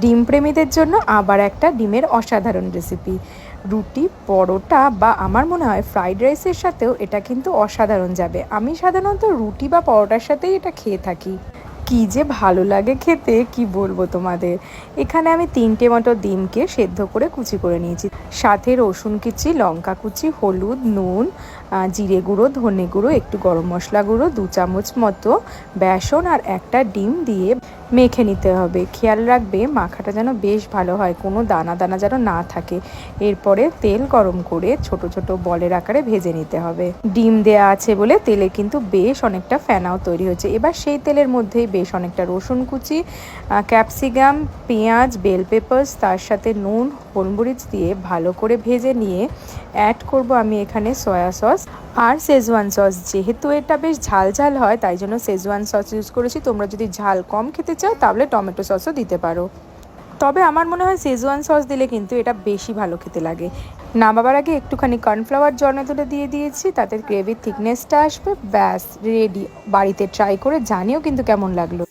ডিম প্রেমীদের জন্য আবার একটা ডিমের অসাধারণ রেসিপি। রুটি, পরোটা বা আমার মনে হয় ফ্রাইড রাইসের সাথেও এটা কিন্তু অসাধারণ যাবে। আমি সাধারণত রুটি বা পরোটার সাথেই এটা খেয়ে থাকি। কি যে ভালো লাগে খেতে, কি বলবো তোমাদের। এখানে আমি 3টে মতো ডিমকে সেদ্ধ করে কুচি করে নিয়েছি। সাথে রসুন কুচি, লঙ্কা কুচি, হলুদ, নুন, জিরে গুঁড়ো, ধনে গুঁড়ো, একটু গরম মশলা গুঁড়ো, 2 চামচ মতো বেসন আর একটা ডিম দিয়ে মেখে নিতে হবে। খেয়াল রাখবে মাখাটা যেন বেশ ভালো হয়, কোনো দানা দানা যেন না থাকে। এরপরে তেল গরম করে ছোট ছোট বলের আকারে ভেজে নিতে হবে। ডিম দেয়া আছে বলে তেলে কিন্তু বেশ অনেকটা ফেনাও তৈরি হয়েছে। এবার সেই তেলের মধ্যেই বেশ অনেকটা রসুন কুচি, ক্যাপসিকাম, পেঁয়াজ, বেল পেপার্স, তার সাথে নুন, গোলমরিচ দিয়ে ভালো করে ভেজে নিয়ে অ্যাড করব আমি এখানে সয়া সস আর শেজওয়ান সস। যেহেতু এটা বেশ ঝাল ঝাল হয় তাই জন্য শেজওয়ান সস ইউজ করেছি। তোমরা যদি ঝাল কম খেতে চাও তাহলে টমেটো সসও দিতে পারো, তবে আমার মনে হয় শেজওয়ান সস দিলে কিন্তু এটা বেশি ভালো খেতে লাগে। নামাবার আগে একটুখানি কর্নফ্লাওয়ার জর্নে তুলে দিয়ে দিয়েছি, তাতে গ্রেভির থিকনেসটা আসবে। ব্যাস রেডি। বাড়িতে ট্রাই করে জানিও কিন্তু কেমন লাগলো।